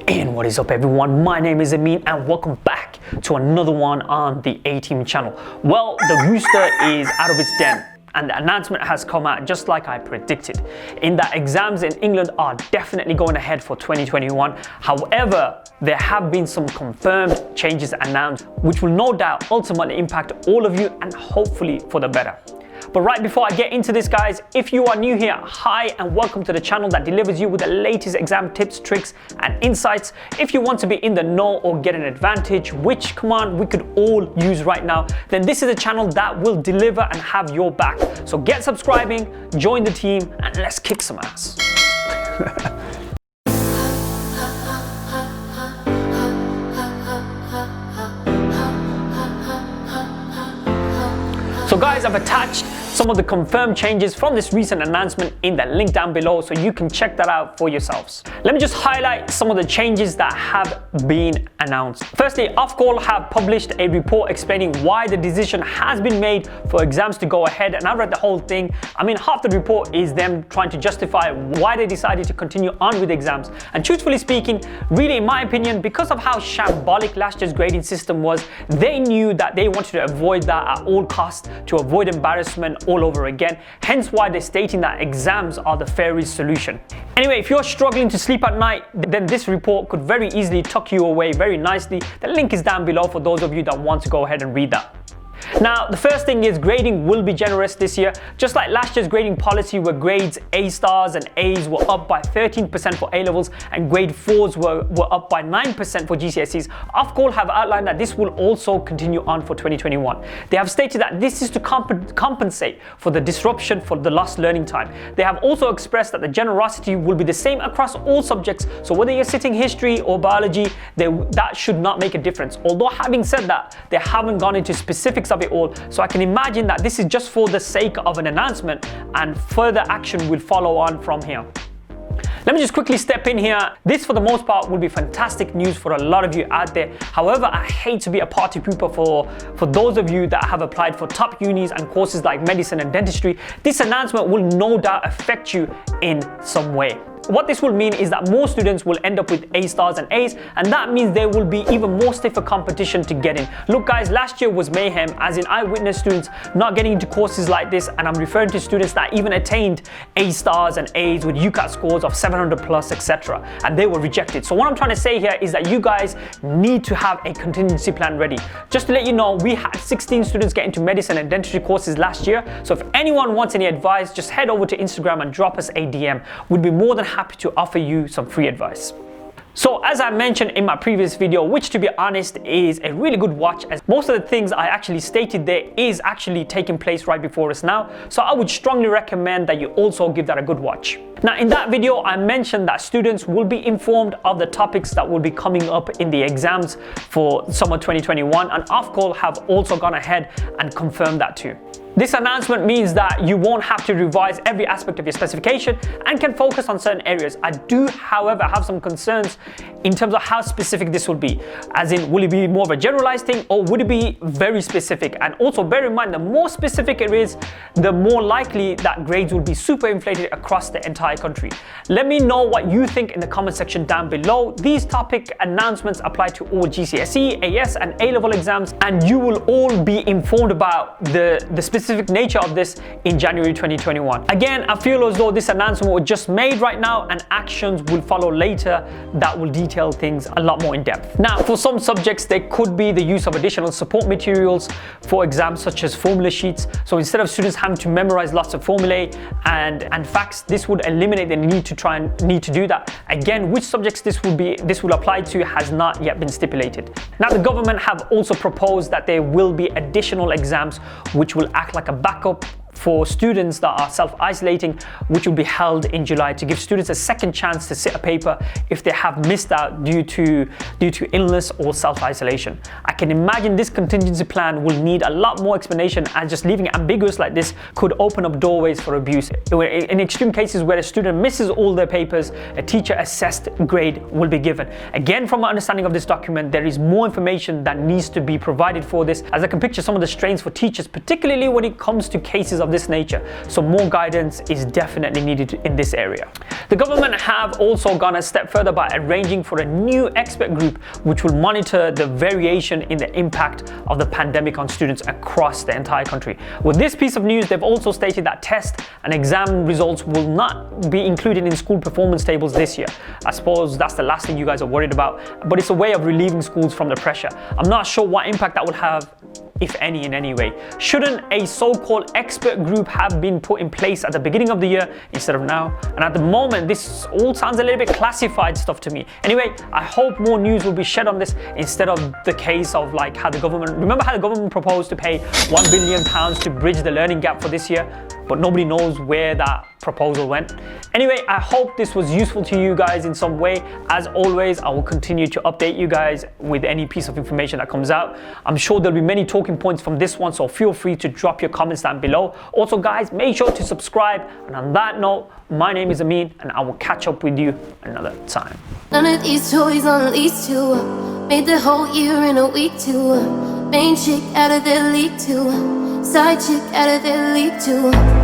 And what is up everyone, my name is Amin and welcome back to another one on the A-Team channel. Well, the rooster is out of its den and the announcement has come out just like I predicted, in that exams in England are definitely going ahead for 2021. However, there have been some confirmed changes announced which will no doubt ultimately impact all of you and hopefully for the better. But right before I get into this, guys, if you are new here, hi and welcome to the channel that delivers you with the latest exam tips, tricks and insights. If you want to be in the know or get an advantage, which come on, we could all use right now, then this is a channel that will deliver and have your back. So get subscribing, join the team and let's kick some ass. So guys, I've attached some of the confirmed changes from this recent announcement in the link down below so you can check that out for yourselves. Let me just highlight some of the changes that have been announced. Firstly, OFQUAL have published a report explaining why the decision has been made for exams to go ahead, and I've read the whole thing. I mean, half the report is them trying to justify why they decided to continue on with exams. And truthfully speaking, really in my opinion, because of how shambolic last year's grading system was, they knew that they wanted to avoid that at all costs, to avoid embarrassment all over again, hence why they're stating that exams are the fairest solution. Anyway, if you're struggling to sleep at night, then this report could very easily tuck you away very nicely. The link is down below for those of you that want to go ahead and read that. Now, the first thing is grading will be generous this year. Just like last year's grading policy where grades A stars and A's were up by 13% for A-Levels and grade 4s were up by 9% for GCSEs, OFQUAL have outlined that this will also continue on for 2021. They have stated that this is to compensate for the disruption for the lost learning time. They have also expressed that the generosity will be the same across all subjects, so whether you're sitting history or biology, that should not make a difference. Although having said that, they haven't gone into specifics of it all, so I can imagine that this is just for the sake of an announcement and further action will follow on from here. Let me just quickly step in here. This for the most part will be fantastic news for a lot of you out there. However, I hate to be a party pooper for those of you that have applied for top unis and courses like medicine and dentistry. This announcement will no doubt affect you in some way. What this will mean is that more students will end up with A stars and A's, and that means there will be even more stiffer competition to get in. Look guys, last year was mayhem, as in I witnessed students not getting into courses like this, and I'm referring to students that even attained A stars and A's with UCAT scores of 700 plus, etc., and they were rejected. So what I'm trying to say here is that you guys need to have a contingency plan ready. Just to let you know, we had 16 students get into medicine and dentistry courses last year, so if anyone wants any advice, just head over to Instagram and drop us a DM. We'd be more than happy to offer you some free advice. So as I mentioned in my previous video, which to be honest is a really good watch, as most of the things I actually stated there is actually taking place right before us now, so I would strongly recommend that you also give that a good watch. Now in that video I mentioned that students will be informed of the topics that will be coming up in the exams for summer 2021, and OFQUAL have also gone ahead and confirmed that too. This announcement means that you won't have to revise every aspect of your specification and can focus on certain areas. I do, however, have some concerns in terms of how specific this will be. As in, will it be more of a generalized thing or would it be very specific? And also bear in mind, the more specific it is, the more likely that grades will be super inflated across the entire country. Let me know what you think in the comment section down below. These topic announcements apply to all GCSE, AS and A-level exams, and you will all be informed about the specific nature of this in January 2021. Again, I feel as though this announcement was just made right now and actions will follow later that will detail things a lot more in depth. Now, for some subjects, there could be the use of additional support materials for exams such as formula sheets. So instead of students having to memorize lots of formulae and facts, this would eliminate the need to do that. Again, which subjects this will apply to has not yet been stipulated. Now, the government have also proposed that there will be additional exams which will act like a backup for students that are self-isolating, which will be held in July to give students a second chance to sit a paper if they have missed out due to illness or self-isolation. I can imagine this contingency plan will need a lot more explanation, and just leaving it ambiguous like this could open up doorways for abuse. In extreme cases where a student misses all their papers, a teacher assessed grade will be given. Again, from my understanding of this document, there is more information that needs to be provided for this, as I can picture some of the strains for teachers, particularly when it comes to cases of of this nature, so more guidance is definitely needed in this area. The government have also gone a step further by arranging for a new expert group which will monitor the variation in the impact of the pandemic on students across the entire country. With this piece of news, they've also stated that test and exam results will not be included in school performance tables this year. I suppose that's the last thing you guys are worried about, but it's a way of relieving schools from the pressure. I'm not sure what impact that will have, if any, in any way. Shouldn't a so-called expert group have been put in place at the beginning of the year instead of now? And at the moment, this all sounds a little bit classified stuff to me. Anyway, I hope more news will be shed on this instead of the case of like how the government, remember how the government proposed to pay £1 billion to bridge the learning gap for this year, but nobody knows where that proposal went. Anyway, I hope this was useful to you guys in some way. As always, I will continue to update you guys with any piece of information that comes out. I'm sure there'll be many talking points from this one, so feel free to drop your comments down below. Also guys, make sure to subscribe, and on that note, my name is Amin and I will catch up with you another time. None of these toys on lease to made the whole year in a week to main chick out of their league to side chick out of their league to